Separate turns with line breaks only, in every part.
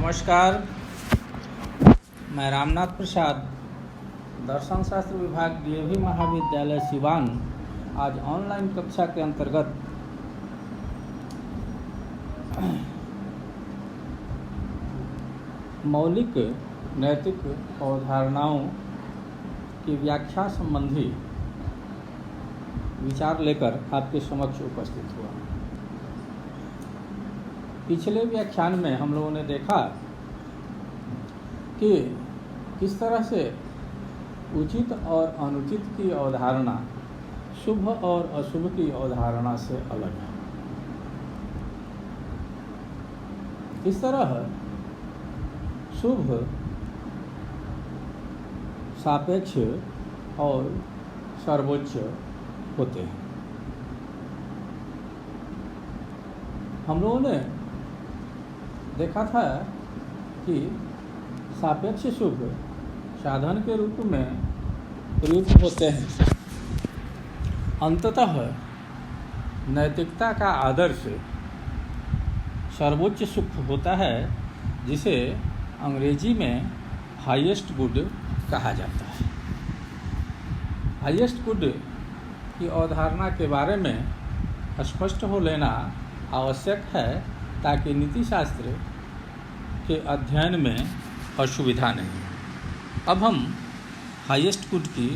नमस्कार, मैं रामनाथ प्रसाद, दर्शन शास्त्र विभाग डीएवी महाविद्यालय सिवान आज ऑनलाइन कक्षा के अंतर्गत मौलिक नैतिक अवधारणाओं की व्याख्या संबंधी विचार लेकर आपके समक्ष उपस्थित हुआ। पिछले व्याख्यान में हम लोगों ने देखा कि किस तरह से उचित और अनुचित की अवधारणा शुभ और अशुभ की अवधारणा से अलग है। इस तरह शुभ सापेक्ष और सर्वोच्च होते हैं। हम लोगों ने देखा था कि सापेक्ष शुभ साधन के रूप में प्रयुक्त होते हैं। अंततः नैतिकता का आदर्श सर्वोच्च सुख होता है, जिसे अंग्रेजी में हाईएस्ट गुड कहा जाता है। हाईएस्ट गुड की अवधारणा के बारे में स्पष्ट हो लेना आवश्यक है, ताकि नीति शास्त्र के अध्ययन में असुविधा नहीं। अब हम हाईएस्ट गुड की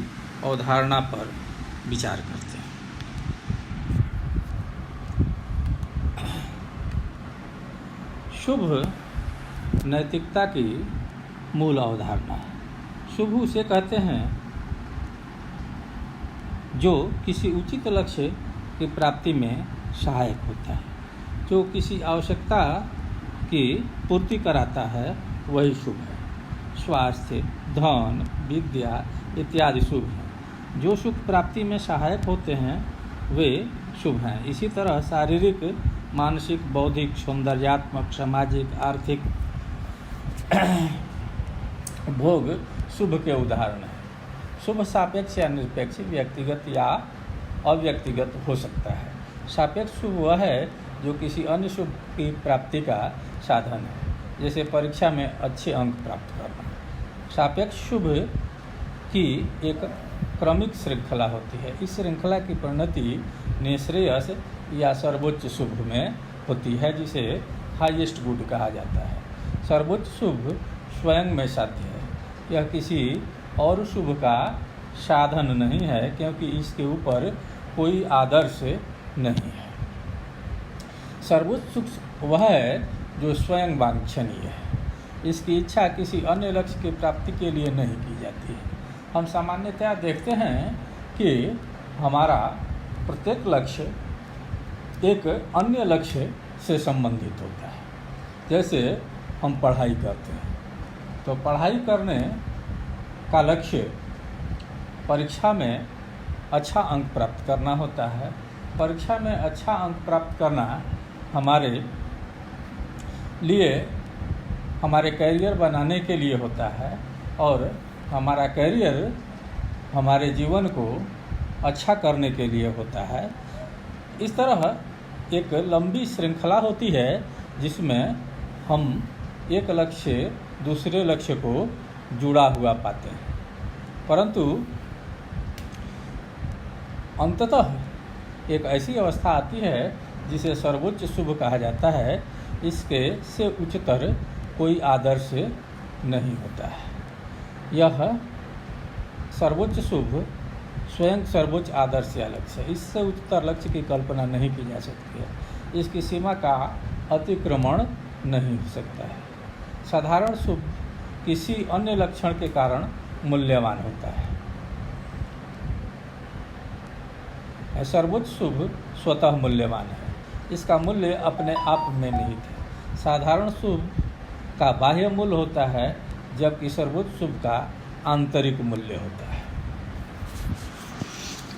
अवधारणा पर विचार करते हैं। शुभ नैतिकता की मूल अवधारणा है। शुभ उसे कहते हैं जो किसी उचित लक्ष्य की प्राप्ति में सहायक होता है, जो किसी आवश्यकता की पूर्ति कराता है, वही शुभ है। स्वास्थ्य, धन, विद्या इत्यादि शुभ हैं। जो सुख प्राप्ति में सहायक होते हैं वे शुभ हैं। इसी तरह शारीरिक, मानसिक, बौद्धिक, सौंदर्यात्मक, सामाजिक, आर्थिक भोग शुभ के उदाहरण हैं। शुभ सापेक्ष या निरपेक्ष, व्यक्तिगत या अव्यक्तिगत हो सकता है। सापेक्ष शुभ वह है जो किसी अन्य शुभ की प्राप्ति का साधन है, जैसे परीक्षा में अच्छे अंक प्राप्त करना। सापेक्ष शुभ की एक क्रमिक श्रृंखला होती है। इस श्रृंखला की परिणति निःश्रेयस या सर्वोच्च शुभ में होती है, जिसे हाईएस्ट गुड कहा जाता है। सर्वोच्च शुभ स्वयं में साध्य है। यह किसी और शुभ का साधन नहीं है, क्योंकि इसके ऊपर कोई आदर्श नहीं है। सर्वोच्च सुख वह है जो स्वयं वांछनीय है। इसकी इच्छा किसी अन्य लक्ष्य की प्राप्ति के लिए नहीं की जाती है। हम सामान्यतया देखते हैं कि हमारा प्रत्येक लक्ष्य एक अन्य लक्ष्य से संबंधित होता है। जैसे हम पढ़ाई करते हैं, तो पढ़ाई करने का लक्ष्य परीक्षा में अच्छा अंक प्राप्त करना होता है। परीक्षा में अच्छा अंक प्राप्त करना हमारे लिए हमारे करियर बनाने के लिए होता है, और हमारा करियर हमारे जीवन को अच्छा करने के लिए होता है। इस तरह एक लंबी श्रृंखला होती है, जिसमें हम एक लक्ष्य से दूसरे लक्ष्य को जुड़ा हुआ पाते हैं। परंतु अंततः एक ऐसी अवस्था आती है जिसे सर्वोच्च शुभ कहा जाता है। इसके से उच्चतर कोई आदर्श नहीं होता है। यह सर्वोच्च शुभ स्वयं सर्वोच्च आदर्श या लक्ष्य है। इससे उच्चतर लक्ष्य की कल्पना नहीं की जा सकती है। इसकी सीमा का अतिक्रमण नहीं हो सकता है। साधारण शुभ किसी अन्य लक्षण के कारण मूल्यवान होता है। सर्वोच्च शुभ स्वतः मूल्यवान है। इसका मूल्य अपने आप में निहित है। साधारण शुभ का बाह्य मूल्य होता है, जबकि सर्वोच्च शुभ का आंतरिक मूल्य होता है।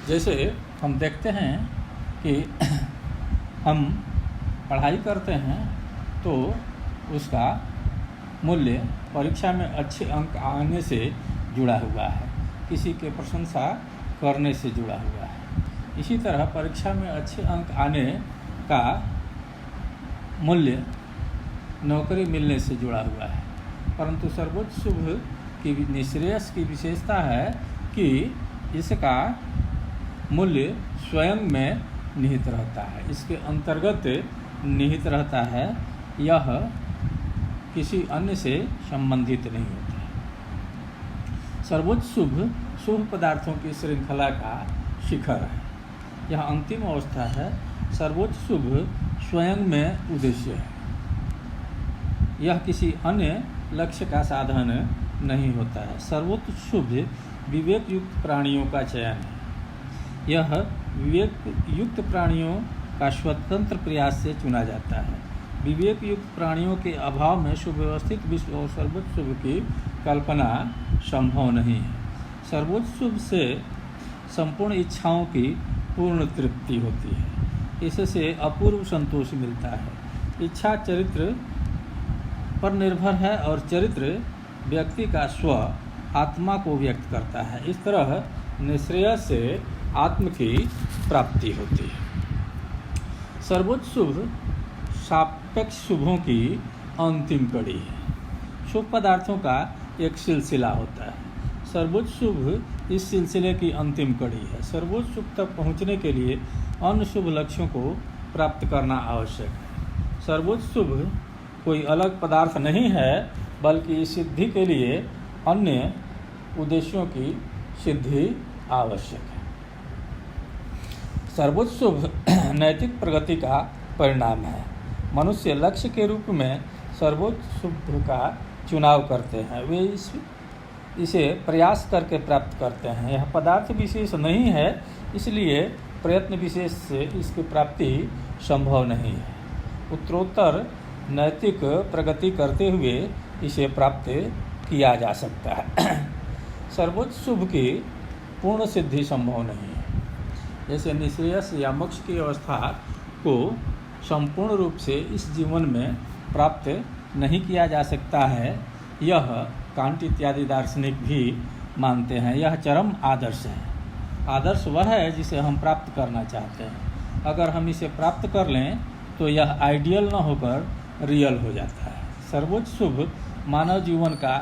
जैसे हम देखते हैं कि हम पढ़ाई करते हैं तो उसका मूल्य परीक्षा में अच्छे अंक आने से जुड़ा हुआ है, किसी के प्रशंसा करने से जुड़ा हुआ है। इसी तरह परीक्षा में अच्छे अंक आने का मूल्य नौकरी मिलने से जुड़ा हुआ है, परंतु सर्वोच्च शुभ की निःश्रेयस की विशेषता है कि इसका मूल्य स्वयं में निहित रहता है, इसके अंतर्गत निहित रहता है, यह किसी अन्य से संबंधित नहीं होता है। सर्वोच्च शुभ पदार्थों की श्रृंखला का शिखर है, यह अंतिम अवस्था है। सर्वोच्च शुभ स्वयं में उद्देश्य है, यह किसी अन्य लक्ष्य का साधन नहीं होता है। सर्वोच्च शुभ विवेक युक्त प्राणियों का चयन है, यह विवेक युक्त प्राणियों का स्वतंत्र प्रयास से चुना जाता है। विवेक युक्त प्राणियों के अभाव में सुव्यवस्थित विश्व और सर्वोच्च शुभ की कल्पना संभव नहीं है। सर्वोच्च शुभ से संपूर्ण इच्छाओं की पूर्ण तृप्ति होती है, इससे अपूर्व संतोष मिलता है। इच्छा चरित्र पर निर्भर है और चरित्र व्यक्ति का स्व आत्मा को व्यक्त करता है। इस तरह निःश्रेयस से आत्म की प्राप्ति होती है। सर्वोच्च शुभ सापेक्ष शुभों की अंतिम कड़ी है। शुभ पदार्थों का एक सिलसिला होता है, सर्वोच्च शुभ इस सिलसिले की अंतिम कड़ी है। सर्वोच्च शुभ तक पहुँचने के लिए अन्य शुभ लक्ष्यों को प्राप्त करना आवश्यक है। सर्वोच्च शुभ कोई अलग पदार्थ नहीं है, बल्कि इस सिद्धि के लिए अन्य उद्देश्यों की सिद्धि आवश्यक है। सर्वोच्च शुभ नैतिक प्रगति का परिणाम है। मनुष्य लक्ष्य के रूप में सर्वोच्च शुभ का चुनाव करते हैं, वे इसे प्रयास करके प्राप्त करते हैं। यह पदार्थ विशेष नहीं है, इसलिए प्रयत्न विशेष से इसकी प्राप्ति संभव नहीं है। उत्तरोत्तर नैतिक प्रगति करते हुए इसे प्राप्त किया जा सकता है। सर्वोच्च शुभ की पूर्ण सिद्धि संभव नहीं है। जैसे निःश्रेयस या मोक्ष की अवस्था को संपूर्ण रूप से इस जीवन में प्राप्त नहीं किया जा सकता है, यह कांट इत्यादि दार्शनिक भी मानते हैं। यह चरम आदर्श है। आदर्श वह है जिसे हम प्राप्त करना चाहते हैं। अगर हम इसे प्राप्त कर लें तो यह आइडियल न होकर रियल हो जाता है। सर्वोच्च शुभ मानव जीवन का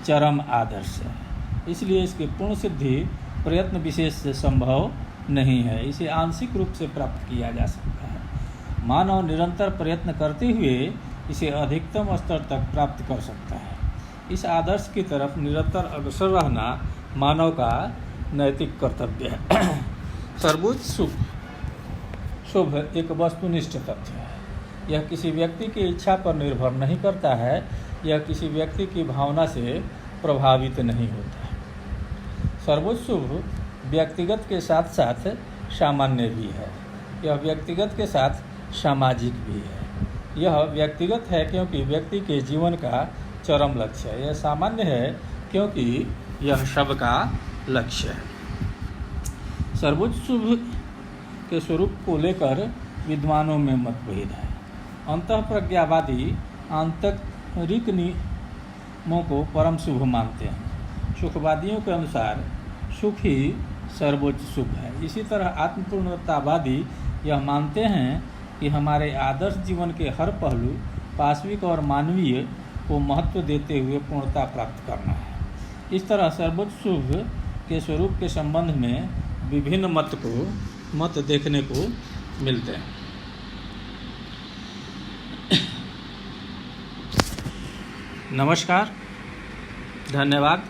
चरम आदर्श है, इसलिए इसकी पूर्ण सिद्धि प्रयत्न विशेष से संभव नहीं है। इसे आंशिक रूप से प्राप्त किया जा सकता है। मानव निरंतर प्रयत्न करते हुए इसे अधिकतम स्तर तक प्राप्त कर सकता है। इस आदर्श की तरफ निरंतर अग्रसर रहना मानव का नैतिक कर्तव्य है। सर्वोच्च शुभ एक वस्तुनिष्ठ तथ्य है। यह किसी व्यक्ति की इच्छा पर निर्भर नहीं करता है, यह किसी व्यक्ति की भावना से प्रभावित नहीं होता है। सर्वोच्च शुभ व्यक्तिगत के साथ साथ सामान्य भी है, यह व्यक्तिगत के साथ सामाजिक भी है। यह व्यक्तिगत है क्योंकि व्यक्ति के जीवन का चरम लक्ष्य है। यह सामान्य है क्योंकि यह सबका लक्ष्य है। सर्वोच्च शुभ के स्वरूप को लेकर विद्वानों में मतभेद है। अंतःप्रज्ञावादी आंतरिक नियमों को परम शुभ मानते हैं। सुखवादियों के अनुसार सुख ही सर्वोच्च शुभ है। इसी तरह आत्मपूर्णतावादी यह मानते हैं कि हमारे आदर्श जीवन के हर पहलू पाशविक और मानवीय को महत्व देते हुए पूर्णता प्राप्त करना है। इस तरह सर्वोच्च शुभ के स्वरूप के संबंध में विभिन्न मत देखने को मिलते हैं। नमस्कार, धन्यवाद।